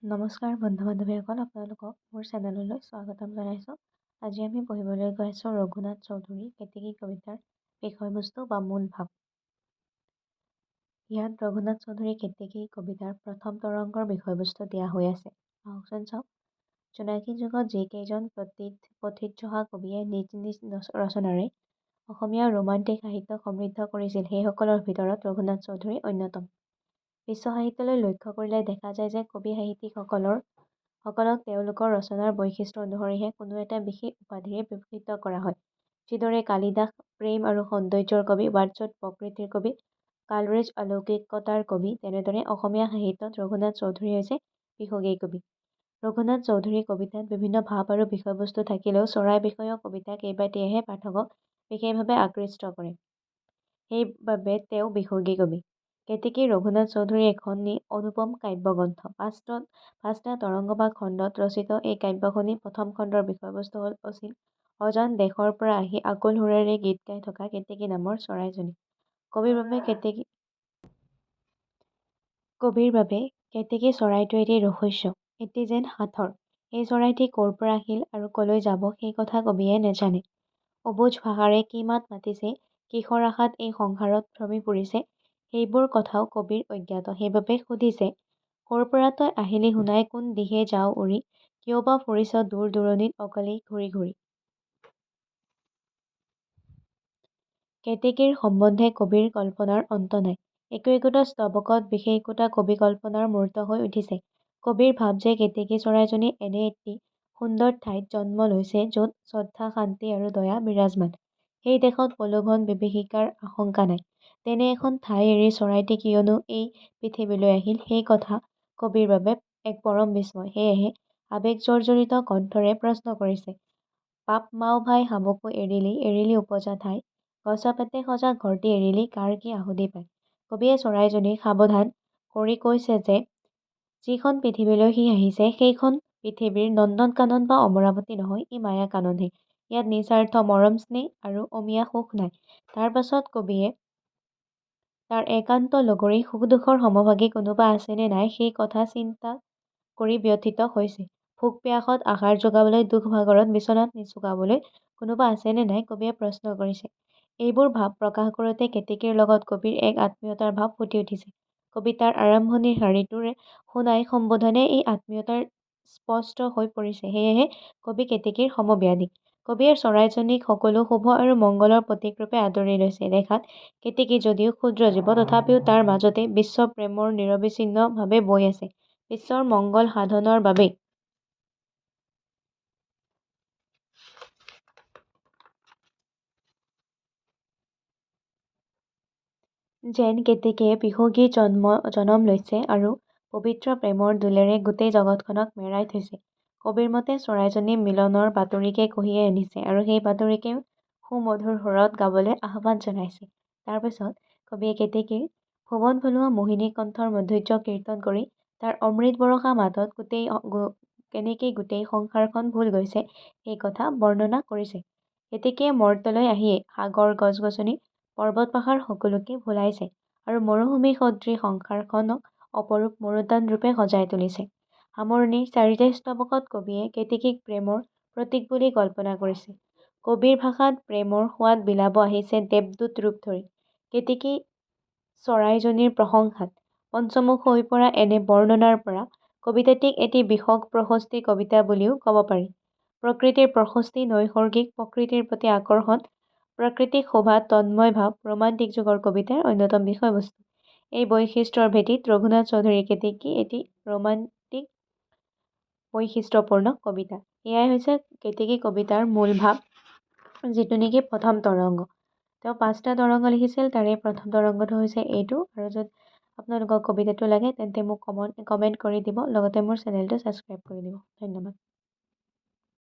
নমস্কাৰ বন্ধু-বান্ধৱীসকল, আপোনালোকক মোৰ চেনেললৈ স্বাগতম জনাইছোঁ। আজি আমি পঢ়িবলৈ গৈ আছোঁ ৰঘুনাথ চৌধুৰী কেতেকী কবিতাৰ বিষয়বস্তু বা মূল ভাৱ। ইয়াত ৰঘুনাথ চৌধুৰী কেতেকী কবিতাৰ প্ৰথম তৰংগৰ বিষয়বস্তু দিয়া হৈ আছে। আহকচোন চাওক। জোনাকী যুগত যিকেইজন প্ৰথিতযশা কবিয়ে নিজ নিজ ৰচনাৰে অসমীয়া ৰোমান্টিক সাহিত্যক সমৃদ্ধ কৰিছিল, সেইসকলৰ ভিতৰত ৰঘুনাথ চৌধুৰী অন্যতম। বিশ্ব সাহিত্যলৈ লক্ষ্য কৰিলে দেখা যায় যে কবি সাহিত্যিকসকলক তেওঁলোকৰ ৰচনাৰ বৈশিষ্ট্য অনুসৰিহে কোনো এটা বিশেষ উপাধিৰে বিভূষিত কৰা হয়। যিদৰে কালিদাস প্ৰেম আৰু সৌন্দৰ্যৰ কবি, ৱাটছৱৰ্থ প্ৰকৃতিৰ কবি, কলৰিজ অলৌকিকতাৰ কবি, তেনেদৰে অসমীয়া সাহিত্যত ৰঘুনাথ চৌধুৰী হৈছে বিসৰ্গী কবি। ৰঘুনাথ চৌধুৰীৰ কবিতাত বিভিন্ন ভাৱ আৰু বিষয়বস্তু থাকিলেও চৰাই বিষয়ক কবিতা কেইবাটিয়েহে পাঠকক বিশেষভাৱে আকৃষ্ট কৰে। সেইবাবে তেওঁ বিসৰ্গী কবি। কেতেকী ৰঘুনাথ চৌধুৰীৰ এখনি অনুপম কাব্যগ্ৰন্থ। পাঁচটা তৰংগ বা খণ্ডত ৰচিত এই কাব্যখনি প্ৰথম খণ্ডৰ বিষয়বস্তু আছিল অজান দেশৰ পৰা আহি আকুল সুৰেৰে গীত গাই থকা কেতেকী নামৰ চৰাইজনী। কবিৰ বাবে কেতেকী চৰাইটো এটি ৰহস্য, এটি যেন সাঁথৰ। এই চৰাইটি ক'ৰ পৰা আহিল আৰু কলৈ যাব সেই কথা কবিয়ে নেজানে। অবুঝ ভাষাৰে কি মাত মাতিছে, কিহৰ আশাত এই সংসাৰত ভ্ৰমি ফুৰিছে, সেইবোৰ কথাও কবিৰ অজ্ঞাত। সেইবাবে সুধিছে, ক'ৰ পৰা তই আহিলি সোণাই, কোন দিশে যাৱ উৰি, কিয় বা ফুৰিছ দূৰ দূৰণিত অকলেই ঘূৰি ঘূৰি। কেতেকীৰ সম্বন্ধে কবিৰ কল্পনাৰ অন্ত নাই। একো-একোটা স্তৱকত বিশেষ একোটা কবি কল্পনাৰ মূৰ্ত হৈ উঠিছে। কবিৰ ভাৱ যে কেতেকী চৰাইজনী এনে এটি সুন্দৰ ঠাইত জন্ম লৈছে য'ত শ্ৰদ্ধা, শান্তি আৰু দয়া বিৰাজমান। সেই দেশত প্ৰলোভন বিভীষিকাৰ আশংকা নাই। তেনে এখন ঠাই এৰি চৰাইটি কিয়নো এই পৃথিৱীলৈ আহিল, সেই কথা কবিৰ বাবে এক পৰম বিস্ময়। সেয়েহে আৱেগজৰ্জৰিত কণ্ঠৰে প্ৰশ্ন কৰিছে, বাপ মাও ভাই হামকো এৰিলি উপজা ঠাই, গছা পাতে সজা ঘৰটি এৰিলি, কাৰ কি আহুতি পায়। কবিয়ে চৰাইজনীক সাৱধান কৰি কৈছে যে যিখন পৃথিৱীলৈ সি আহিছে সেইখন পৃথিৱীৰ নন্দন কানন বা অমৰাৱতী নহয়, ই মায়া কাননহে। ইয়াত নিস্বাৰ্থ মৰম স্নেহ আৰু অমিয়া সুখ নাই। তাৰ পাছত কবিয়ে তাৰ একান্ত লগৰী সুখ-দুখৰ সমভাগী কোনোবা আছেনে নাই সেই কথা চিন্তা কৰি ব্যথিত হৈছে। ভোক পিয়াসত আহাৰ যোগাবলৈ, দুখ ভাগৰত বিচনাত নিচুকাবলৈ কোনোবা আছেনে নাই কবিয়ে প্ৰশ্ন কৰিছে। এইবোৰ ভাৱ প্ৰকাশ কৰোঁতে কেতেকীৰ লগত কবিৰ এক আত্মীয়তাৰ ভাৱ ফুটি উঠিছে। কবিতাৰ আৰম্ভণিৰ শাৰীটোৰে সোণাই সম্বোধনে এই আত্মীয়তাৰ স্পষ্ট হৈ পৰিছে। সেয়েহে কবি কেতেকীৰ সমব্যাধি। কবিয়ে চৰাইজনীক সকলো শুভ আৰু মংগলৰ প্ৰতীকৰূপে আদৰি লৈছে। দেখাত কেতেকী যদিও ক্ষুদ্ৰ জীৱ, তথাপিও তাৰ মাজতে বিশ্ব প্ৰেমৰ নিৰবিচ্ছিন্ন ভাৱে বৈ আছে, বিশ্বৰ মংগল সাধনৰ বাবেই। যেন কেতেকীয়ে বিসৰ্গীৰ জনম লৈছে আৰু পবিত্ৰ প্ৰেমৰ দোলেৰে গোটেই জগতখনক মেৰাই থৈছে। কবিৰ মতে চৰাইজনী মিলনৰ বাতৰিকে কঢ়িয়াই আনিছে আৰু সেই বাতৰিকে সুমধুৰ সুৰত গাবলৈ আহ্বান জনাইছে। তাৰ পিছত কবিয়ে কেতেকীৰ ভুৱন ভুলোৱা মোহিনী কণ্ঠৰ মাধুৰ্য কীৰ্তন কৰি তাৰ অমৃত বৰষা মাতত কেনেকৈ গোটেই সংসাৰখন ভুল গৈছে সেই কথা বৰ্ণনা কৰিছে। কেতেকীয়ে মৰ্ত্যলৈ আহিয়েই সাগৰ, গছ-গছনি, পৰ্বত-পাহাৰ সকলোকে ভুলাইছে আৰু মৰুভূমি সদৃশ সংসাৰখনক অপৰূপ মৰুদ্যান ৰূপে সজাই তুলিছে। সামৰণিৰ চাৰিটা স্তৱকত কবিয়ে কেতেকীক প্ৰেমৰ প্ৰতীক বুলি কল্পনা কৰিছে। কবিৰ ভাষাত প্ৰেমৰ সোৱাদ বিলাব আহিছে দেৱদূত ৰূপ ধৰি। কেতেকী চৰাইজনীৰ প্ৰশংসাত পঞ্চমুখ হৈ পৰা এনে বৰ্ণনাৰ পৰা কবিতাটিক এটি বিষগ প্ৰশস্তি কবিতা বুলিও কব পাৰি। প্ৰকৃতিৰ প্ৰশস্তি, নৈসৰ্গিক প্ৰকৃতিৰ প্ৰতি আকৰ্ষণ, প্ৰাকৃতিক শোভা, তন্ময় ভাৱ ৰোমান্টিক যুগৰ কবিতাৰ অন্যতম বিষয়বস্তু। এই বৈশিষ্ট্যৰ ভেটিত ৰঘুনাথ চৌধুৰীৰ কেতেকী এটি ৰোমান্টিক বৈশিষ্ট্যপূৰ্ণ কবিতা। এয়াই হৈছে কেতেকী কবিতাৰ মূল ভাৱ, যিটো নেকি প্ৰথম তৰংগ। তেওঁ 5টা তৰংগ লিখিছিল, তাৰে প্ৰথম তৰংগটো হৈছে এইটো। আৰু যদি আপোনালোকক কবিতাটো লাগে তেন্তে মোক কমেণ্ট কৰি দিব, লগতে মোৰ চেনেলটো ছাবস্ক্ৰাইব কৰি দিব। ধন্যবাদ।